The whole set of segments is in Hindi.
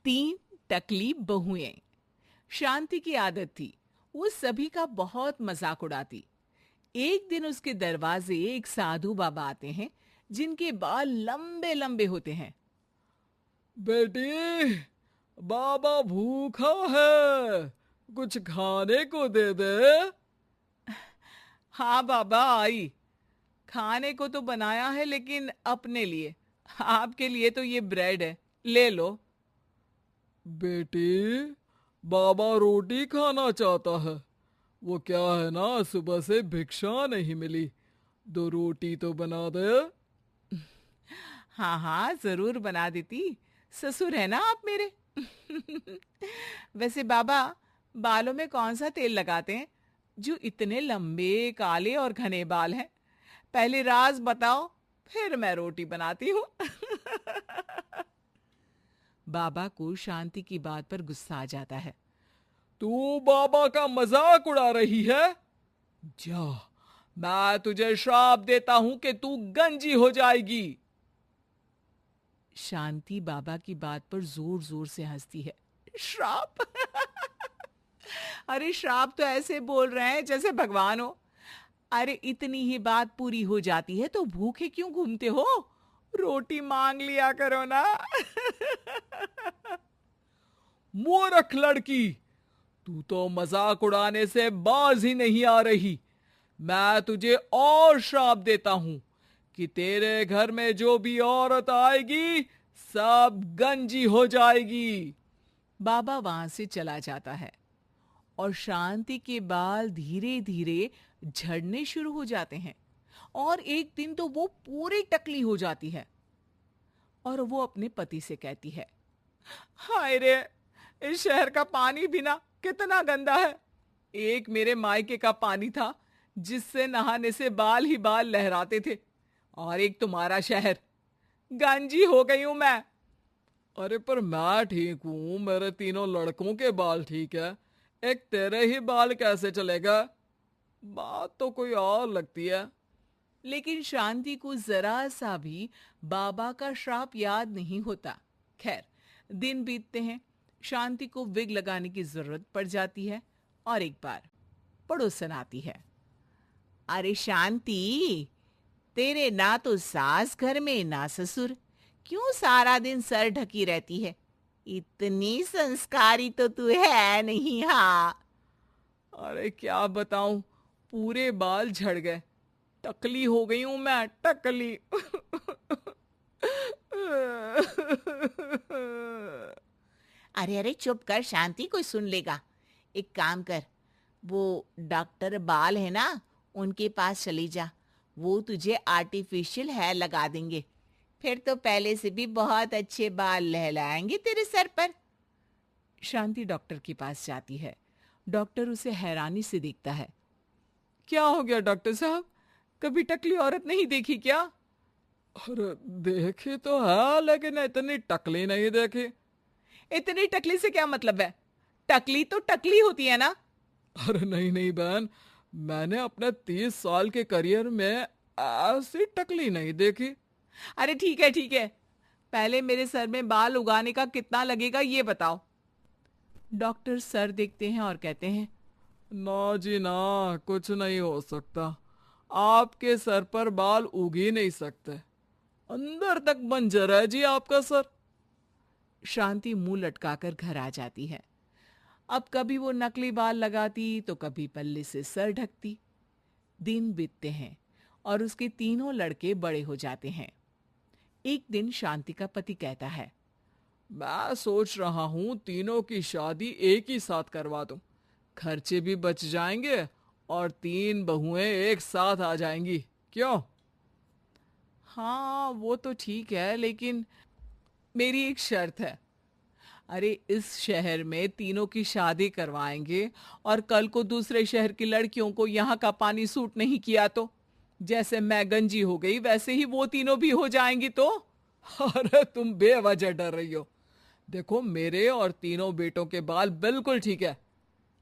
तीन टकली बहुएं। शांति की आदत थी, वो सभी का बहुत मजाक उड़ाती। एक दिन उसके दरवाजे एक साधु बाबा आते हैं, जिनके बाल लंबे लंबे होते हैं। बेटी, बाबा भूखा है, कुछ खाने को दे दे। हाँ बाबा आई। खाने को तो बनाया है, लेकिन अपने लिए। आपके लिए तो ये ब्रेड है, ले लो। बेटी, बाबा रोटी खाना चाहता है। वो क्या है ना, सुबह से भिक्षा नहीं मिली, दो रोटी तो बना दे। हाँ हाँ, जरूर बना देती। ससुर है ना आप मेरे। वैसे बाबा, बालों में कौन सा तेल लगाते हैं जो इतने लंबे काले और घने बाल हैं? पहले राज बताओ, फिर मैं रोटी बनाती हूँ। बाबा को शांति की बात पर गुस्सा आ जाता है। तू बाबा का मजाक उड़ा रही है? जा, मैं तुझे श्राप देता हूं कि तू गंजी हो जाएगी। शांति बाबा की बात पर जोर जोर से हंसती है। श्राप? अरे श्राप तो ऐसे बोल रहे हैं जैसे भगवान हो। अरे इतनी ही बात पूरी हो जाती है तो भूखे क्यों घूमते हो? रोटी मांग लिया करो ना। मूर्ख लड़की, तू तो मजाक उड़ाने से बाज ही नहीं आ रही। मैं तुझे और श्राप देता हूं कि तेरे घर में जो भी औरत आएगी सब गंजी हो जाएगी। बाबा वहां से चला जाता है और शांति के बाल धीरे धीरे झड़ने शुरू हो जाते हैं और एक दिन तो वो पूरी टकली हो जाती है और वो अपने पति से कहती है, हाय रे, इस शहर का पानी भी ना कितना गंदा है। एक मेरे मायके का पानी था जिससे नहाने से बाल ही बाल लहराते थे, और एक तुम्हारा शहर। गंजी हो गई हूं मैं। अरे पर मैं ठीक हूं, मेरे तीनों लड़कों के बाल ठीक है, एक तेरे ही बाल कैसे चलेगा? बात तो कोई और लगती है। लेकिन शांति को जरा सा भी बाबा का श्राप याद नहीं होता। खैर, दिन बीतते हैं। शांति को विग लगाने की जरूरत पड़ जाती है और एक बार पड़ोसन आती है। अरे शांति, तेरे ना तो सास घर में ना ससुर, क्यों सारा दिन सर ढकी रहती है? इतनी संस्कारी तो तू है नहीं। हाँ। अरे क्या बताऊं, पूरे बाल झड़ गए, टकली हो गई हूं मैं, टकली। अरे अरे चुप कर शांति, कोई सुन लेगा। एक काम कर, वो डॉक्टर बाल है ना, उनके पास चली जा। वो तुझे आर्टिफिशियल हेयर लगा देंगे, फिर तो पहले से भी बहुत अच्छे बाल लहलाएंगे तेरे सर पर। शांति डॉक्टर के पास जाती है। डॉक्टर उसे हैरानी से देखता है। क्या हो गया डॉक्टर साहब, कभी टकली औरत नहीं देखी क्या? अरे देखी तो है, लेकिन इतनी टकली नहीं देखी। इतनी टकली से क्या मतलब है? टकली तो टकली होती है ना। अरे नहीं नहीं बहन, मैंने अपने 30 साल के करियर में ऐसी टकली नहीं देखी। अरे ठीक है ठीक है, पहले मेरे सर में बाल उगाने का कितना लगेगा ये बताओ। डॉक्टर सर देखते हैं और कहते हैं, ना जी ना, कुछ नहीं हो सकता। आपके सर पर बाल उग ही नहीं सकते, अंदर तक बंजर है जी आपका सर। शांति मुंह लटकाकर घर आ जाती है। अब कभी वो नकली बाल लगाती तो कभी पल्ले से सर ढकती। दिन बीतते हैं और उसके तीनों लड़के बड़े हो जाते हैं। एक दिन शांति का पति कहता है, मैं सोच रहा हूं तीनों की शादी एक ही साथ करवा दूं, खर्चे भी बच जाएंगे और 3 बहुएं एक साथ आ जाएंगी। क्यों? हाँ वो तो ठीक है, लेकिन मेरी एक शर्त है। अरे इस शहर में तीनों की शादी करवाएंगे और कल को दूसरे शहर की लड़कियों को यहाँ का पानी सूट नहीं किया तो, जैसे मैं गंजी हो गई वैसे ही वो तीनों भी हो जाएंगी तो। अरे तुम बेवजह डर रही हो। देखो, मेरे और तीनों बेटों के बाल बिल्कुल ठीक है।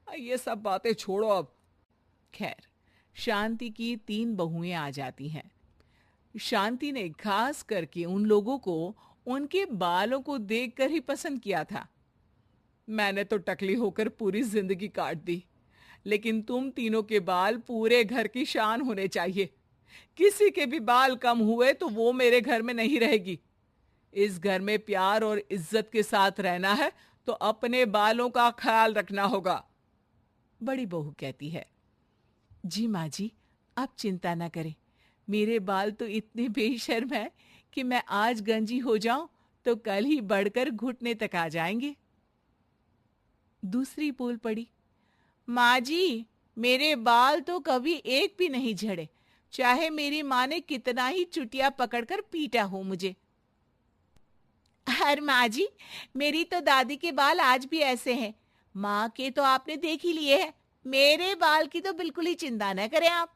ये सब बातें छोड़ो अब। खैर, शांति की 3 बहुएं आ जाती हैं। शांति ने खास करके उन लोगों को उनके बालों को देखकर ही पसंद किया था। मैंने तो टकली होकर पूरी जिंदगी काट दी, लेकिन तुम तीनों के बाल पूरे घर की शान होने चाहिए। किसी के भी बाल कम हुए तो वो मेरे घर में नहीं रहेगी। इस घर में प्यार और इज्जत के साथ रहना है तो अपने बालों का ख्याल रखना होगा। बड़ी बहू कहती है, जी माँ जी, आप चिंता ना करें। मेरे बाल तो इतने बेशर्म हैं कि मैं आज गंजी हो जाऊं तो कल ही बढ़कर घुटने तक आ जाएंगे। दूसरी बोल पड़ी, माँ जी, मेरे बाल तो कभी एक भी नहीं झड़े, चाहे मेरी माँ ने कितना ही चुटिया पकड़कर पीटा हो मुझे। अरे माँ जी, मेरी तो दादी के बाल आज भी ऐसे हैं। माँ के तो आपने देख ही लिए हैं, मेरे बाल की तो बिल्कुल ही चिंता न करें आप।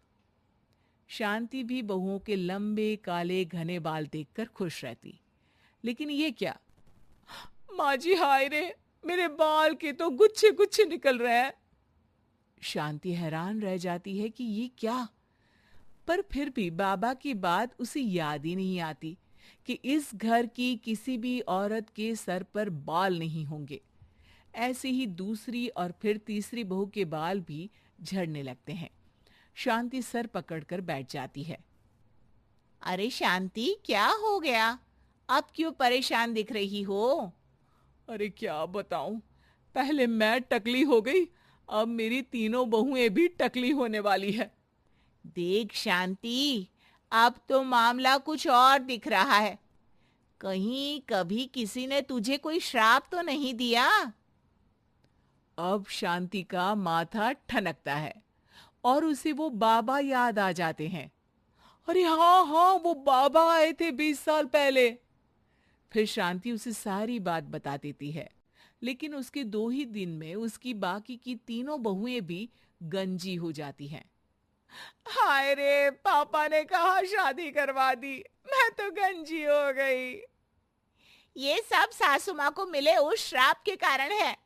शांति भी बहुओं के लंबे काले घने बाल देखकर खुश रहती, लेकिन ये क्या, माँ जी हाय रे, मेरे बाल के तो गुच्छे गुच्छे निकल रहे हैं। शांति हैरान रह जाती है कि ये क्या, पर फिर भी बाबा की बात उसे याद ही नहीं आती कि इस घर की किसी भी औरत के सर पर बाल नहीं होंगे। ऐसे ही दूसरी और फिर तीसरी बहू के बाल भी झड़ने लगते हैं। शांति सर पकड़कर बैठ जाती है। अरे शांति, क्या हो गया? अब क्यों परेशान दिख रही हो? अरे क्या बताऊं, पहले मैं टकली हो गई, अब मेरी तीनों बहुएं भी टकली होने वाली है। देख शांति, अब तो मामला कुछ और दिख रहा है। कहीं कभी किसी ने तुझे कोई श्राप तो नहीं दिया? अब शांति का माथा ठनकता है और उसे वो बाबा याद आ जाते हैं। अरे हाँ हाँ, वो बाबा आए थे 20 साल पहले। फिर शांति उसे सारी बात बता देती है, लेकिन उसके 2 ही दिन में उसकी बाकी की तीनों बहुएं भी गंजी हो जाती हैं। हाय रे, पापा ने कहा शादी करवा दी, मैं तो गंजी हो गई। ये सब सासू माँ को मिले उस श्राप के कारण है।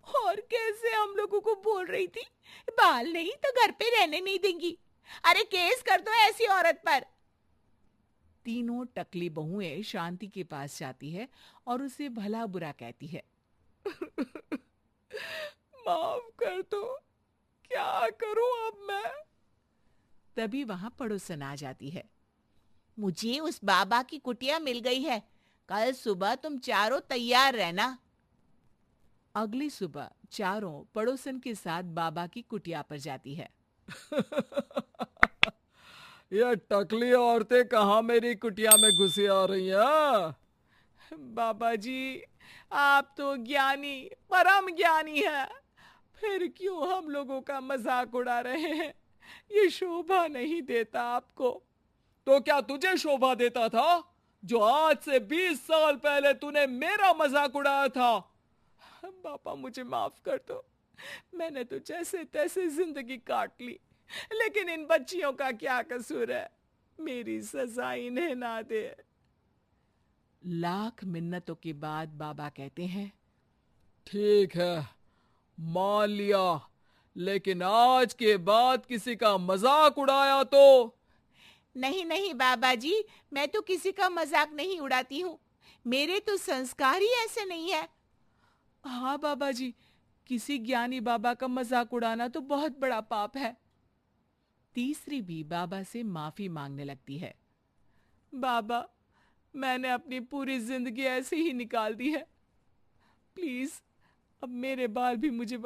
और कैसे हम लोगों को बोल रही थी बाल नहीं तो घर पे रहने नहीं देंगी। अरे केस कर दो ऐसी औरत पर। तीनों टकली बहुएं शांति के पास जाती है और उसे भला बुरा कहती है। माफ कर दो, क्या करूं अब मैं? तभी वहां पड़ोसन आ जाती है। मुझे उस बाबा की कुटिया मिल गई है, कल सुबह तुम चारों तैयार रहना। अगली सुबह चारों पड़ोसन के साथ बाबा की कुटिया पर जाती है। ये टकली औरतें कहाँ मेरी कुटिया में घुसी आ रही हैं? बाबा जी, आप तो ज्ञानी, परम ज्ञानी है, फिर क्यों हम लोगों का मजाक उड़ा रहे हैं? ये शोभा नहीं देता आपको। तो क्या तुझे शोभा देता था जो आज से 20 साल पहले तूने मेरा मजाक उड़ाया था? पापा मुझे माफ कर दो, मैंने तो जैसे तैसे जिंदगी काट ली, लेकिन इन बच्चियों का क्या कसूर है? मेरी सजा इन्हें ना दे। लाख मिन्नतों के बाद बाबा कहते हैं, ठीक है, मान लिया, लेकिन आज के बाद किसी का मजाक उड़ाया तो? नहीं नहीं बाबा जी, मैं तो किसी का मजाक नहीं उड़ाती हूँ, मेरे तो संस्कार ही ऐसे नहीं है। हाँ बाबा जी, किसी ज्ञानी बाबा का मजाक उड़ाना तो बहुत बड़ा पाप है। तीसरी भी बाबा से माफी मांगने लगती है। बाबा, मैंने अपनी पूरी जिंदगी ऐसे ही निकाल दी है, प्लीज अब मेरे बाल भी मुझे